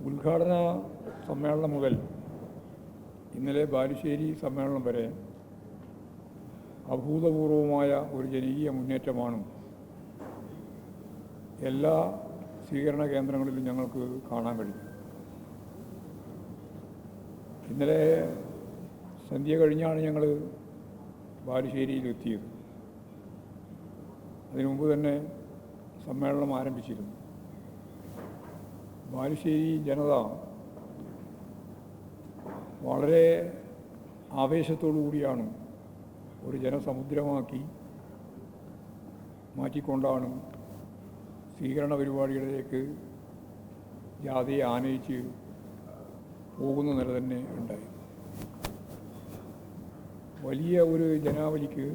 ഉദ്ഘാടന സമ്മേളനം മുതൽ ഇന്നലെ ബാലുശ്ശേരി സമ്മേളനം വരെ അഭൂതപൂർവമായ ഒരു ജനകീയ മുന്നേറ്റമാണ് എല്ലാ സ്വീകരണ കേന്ദ്രങ്ങളിലും ഞങ്ങൾക്ക് കാണാൻ കഴിയും. ഇന്നലെ സന്ധ്യ കഴിഞ്ഞാണ് ഞങ്ങൾ ബാലുശ്ശേരിയിലെത്തിയത്. അതിനു മുമ്പ് തന്നെ സമ്മേളനം ആരംഭിച്ചിരുന്നു. ബാലുശ്ശേരി ജനത വളരെ ആവേശത്തോടു കൂടിയാണ് ഒരു ജനസമുദ്രമാക്കി മാറ്റിക്കൊണ്ടാണ് സ്വീകരണ പരിപാടികളിലേക്ക് ജാഥയെ ആനയിച്ച് പോകുന്ന നില തന്നെ ഉണ്ടായി. വലിയ ഒരു ജനാവലിക്ക്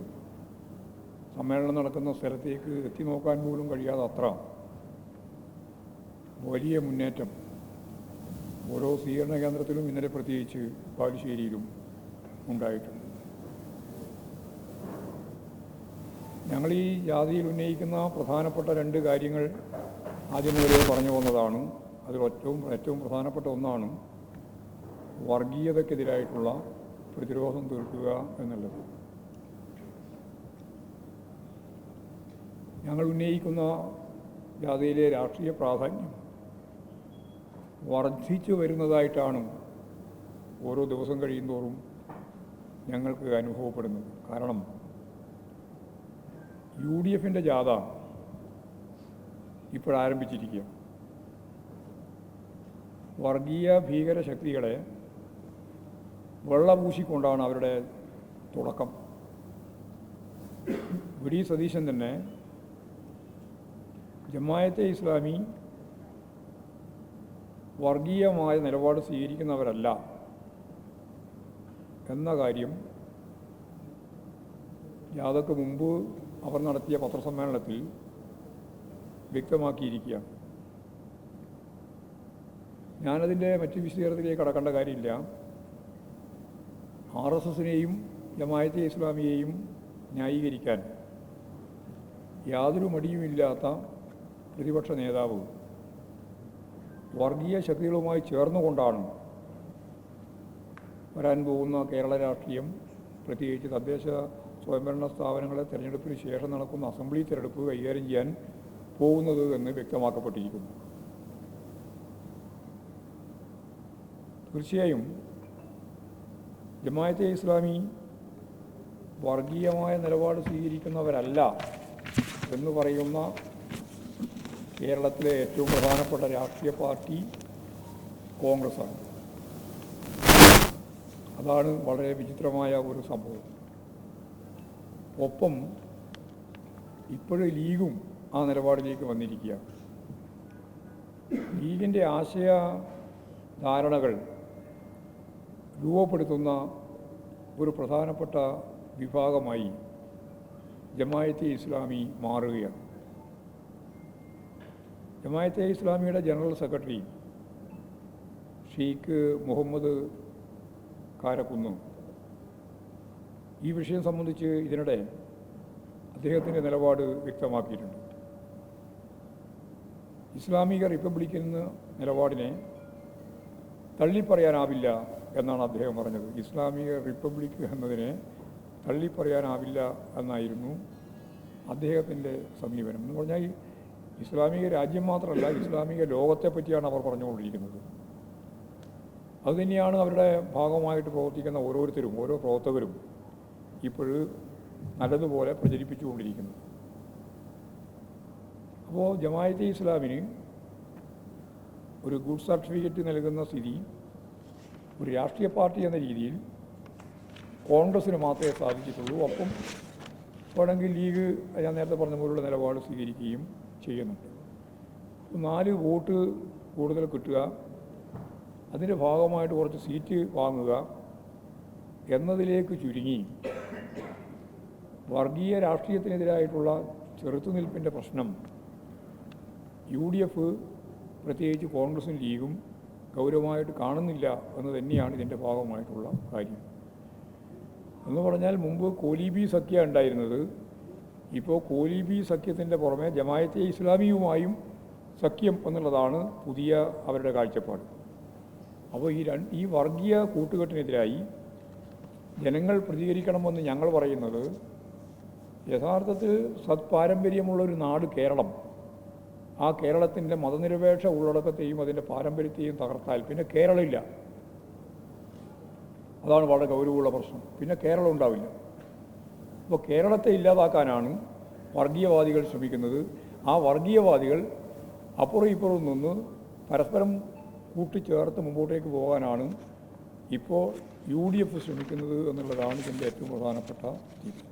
സമ്മേളനം നടക്കുന്ന സ്ഥലത്തേക്ക് എത്തി നോക്കാൻ പോലും കഴിയാതെ അത്ര വലിയ മുന്നേറ്റം ഓരോ സ്വീകരണ കേന്ദ്രത്തിലും ഇന്നലെ പ്രത്യേകിച്ച് ബാലുശ്ശേരിയിലും ഉണ്ടായിട്ടുണ്ട്. ഞങ്ങൾ ഈ ജാഥയിൽ ഉന്നയിക്കുന്ന പ്രധാനപ്പെട്ട രണ്ട് കാര്യങ്ങൾ ആദ്യം മുതലേ പറഞ്ഞു പോകുന്നതാണ്. അതിൽ ഏറ്റവും പ്രധാനപ്പെട്ട ഒന്നാണ് വർഗീയതയ്ക്കെതിരായിട്ടുള്ള പ്രതിരോധം തീർക്കുക എന്നുള്ളത്. ഞങ്ങൾ ഉന്നയിക്കുന്ന ജാഥയിലെ രാഷ്ട്രീയ പ്രാധാന്യം വർദ്ധിച്ചു വരുന്നതായിട്ടാണ് ഓരോ ദിവസം കഴിയുന്തോറും ഞങ്ങൾക്ക് അനുഭവപ്പെടുന്നത്. കാരണം UDFൻ്റെ ജാഥ ഇപ്പോഴാരംഭിച്ചിരിക്കുക. വർഗീയ ഭീകര ശക്തികളെ വെള്ളപൂശിക്കൊണ്ടാണ് അവരുടെ തുടക്കം. വി സതീശൻ തന്നെ ജമാഅത്തെ ഇസ്ലാമി വർഗീയമായ നിലപാട് സ്വീകരിക്കുന്നവരല്ല എന്ന കാര്യം ജാഥയ്ക്ക് മുമ്പ് അവർ നടത്തിയ പത്രസമ്മേളനത്തിൽ വ്യക്തമാക്കിയിരിക്കുകയാണ്. ഞാനതിൻ്റെ മറ്റ് വിശദീകരണത്തിലേക്ക് കടക്കേണ്ട കാര്യമില്ല. RSSനെയും ജമാഅത്തെ ഇസ്ലാമിയെയും ന്യായീകരിക്കാൻ യാതൊരു മടിയുമില്ലാത്ത പ്രതിപക്ഷ നേതാവ് വർഗീയ ശക്തികളുമായി ചേർന്നുകൊണ്ടാണ് വരാൻ പോകുന്ന കേരള രാഷ്ട്രീയം, പ്രത്യേകിച്ച് തദ്ദേശ സ്വയംഭരണ സ്ഥാപനങ്ങളെ തിരഞ്ഞെടുപ്പിന് ശേഷം നടക്കുന്ന അസംബ്ലി തിരഞ്ഞെടുപ്പ് കൈകാര്യം ചെയ്യാൻ പോകുന്നത് എന്ന് വ്യക്തമാക്കപ്പെട്ടിരിക്കുന്നു. തീർച്ചയായും ജമാഅത്തെ ഇസ്ലാമി വർഗീയമായ നിലപാട് സ്വീകരിക്കുന്നവരല്ല എന്ന് പറയുന്ന കേരളത്തിലെ ഏറ്റവും പ്രധാനപ്പെട്ട രാഷ്ട്രീയ പാർട്ടി കോൺഗ്രസ്സാണ്. അതാണ് വളരെ വിചിത്രമായ ഒരു സംഭവം. ഒപ്പം ഇപ്പോഴും ലീഗും ആ നിലപാടിലേക്ക് വന്നിരിക്കുക. ലീഗിൻ്റെ ആശയ ധാരണകൾ രൂപപ്പെടുത്തുന്ന ഒരു പ്രധാനപ്പെട്ട വിഭാഗമായി ജമാഅത്തെ ഇസ്ലാമി മാറുകയാണ്. ജമാഅത്തെ ഇസ്ലാമിയുടെ ജനറൽ സെക്രട്ടറി ഷെയ്ഖ് മുഹമ്മദ് കാരക്കുന്ന് ഈ വിഷയം സംബന്ധിച്ച് ഇതിനിടെ അദ്ദേഹത്തിൻ്റെ നിലപാട് വ്യക്തമാക്കിയിട്ടുണ്ട്. ഇസ്ലാമിക റിപ്പബ്ലിക് എന്ന നിലപാടിനെ തള്ളിപ്പറയാനാവില്ല എന്നാണ് അദ്ദേഹം പറഞ്ഞത്. ഇസ്ലാമിക റിപ്പബ്ലിക് എന്നതിനെ തള്ളിപ്പറയാനാവില്ല എന്നായിരുന്നു അദ്ദേഹത്തിൻ്റെ സമീപനം. എന്ന് പറഞ്ഞാൽ ഇസ്ലാമിക രാജ്യം മാത്രമല്ല, ഇസ്ലാമിക ലോകത്തെ പറ്റിയാണ് അവർ പറഞ്ഞുകൊണ്ടിരിക്കുന്നത്. അതുതന്നെയാണ് അവരുടെ ഭാഗമായിട്ട് പ്രവർത്തിക്കുന്ന ഓരോരുത്തരും, ഓരോ പ്രവർത്തകരും ഇപ്പോഴും നല്ലതുപോലെ പ്രചരിപ്പിച്ചുകൊണ്ടിരിക്കുന്നത്. അപ്പോൾ ജമാഅത്തെ ഇസ്ലാമിന് ഒരു ഗുഡ് സർട്ടിഫിക്കറ്റ് നൽകുന്ന സ്ഥിതി ഒരു രാഷ്ട്രീയ പാർട്ടി എന്ന രീതിയിൽ കോൺഗ്രസ്സിന് മാത്രമേ സാധിച്ചിട്ടുള്ളൂ. ഒപ്പം വേണമെങ്കിൽ ലീഗ് ഞാൻ നേരത്തെ പറഞ്ഞ പോലുള്ള നിലപാട് സ്വീകരിക്കുകയും ചെയ്യുന്നുണ്ട്. 4 വോട്ട് കൂടുതൽ കിട്ടുക, അതിൻ്റെ ഭാഗമായിട്ട് കുറച്ച് സീറ്റ് വാങ്ങുക എന്നതിലേക്ക് ചുരുങ്ങി വർഗീയ രാഷ്ട്രീയത്തിനെതിരായിട്ടുള്ള ചെറുത്തുനിൽപ്പിൻ്റെ പ്രശ്നം UDF പ്രത്യേകിച്ച് കോൺഗ്രസും ലീഗും ഗൗരവമായിട്ട് കാണുന്നില്ല എന്ന് തന്നെയാണ് ഇതിൻ്റെ ഭാഗമായിട്ടുള്ള കാര്യം. എന്ന് പറഞ്ഞാൽ മുമ്പ് കോലീബി സഖ്യ ഉണ്ടായിരുന്നത്, ഇപ്പോൾ കോലീബി സഖ്യത്തിൻ്റെ പുറമെ ജമാഅത്തെ ഇസ്ലാമിയുമായും സഖ്യം എന്നുള്ളതാണ് പുതിയ അവരുടെ കാഴ്ചപ്പാട്. അപ്പോൾ ഈ വർഗീയ കൂട്ടുകെട്ടിനെതിരായി ജനങ്ങൾ പ്രതികരിക്കണമെന്ന് ഞങ്ങൾ പറയുന്നത് യഥാർത്ഥത്തിൽ സത്പാരമ്പര്യമുള്ളൊരു നാട് കേരളം, ആ കേരളത്തിൻ്റെ മതനിരപേക്ഷ ഉള്ളടക്കത്തെയും അതിൻ്റെ പാരമ്പര്യത്തെയും തകർത്താൽ പിന്നെ കേരളമില്ല. അതാണ് വളരെ ഗൗരവമുള്ള പ്രശ്നം. പിന്നെ കേരളം ഉണ്ടാവില്ല. അപ്പോൾ കേരളത്തെ ഇല്ലാതാക്കാനാണ് വർഗീയവാദികൾ ശ്രമിക്കുന്നത്. ആ വർഗീയവാദികൾ അപ്പുറം ഇപ്പുറം നിന്ന് പരസ്പരം കൂട്ടിച്ചേർത്ത് മുമ്പോട്ടേക്ക് പോകാനാണ് ഇപ്പോൾ UDF ശ്രമിക്കുന്നത് എന്നുള്ളതാണ് ഇതിൻ്റെ ഏറ്റവും പ്രധാനപ്പെട്ട രീതി.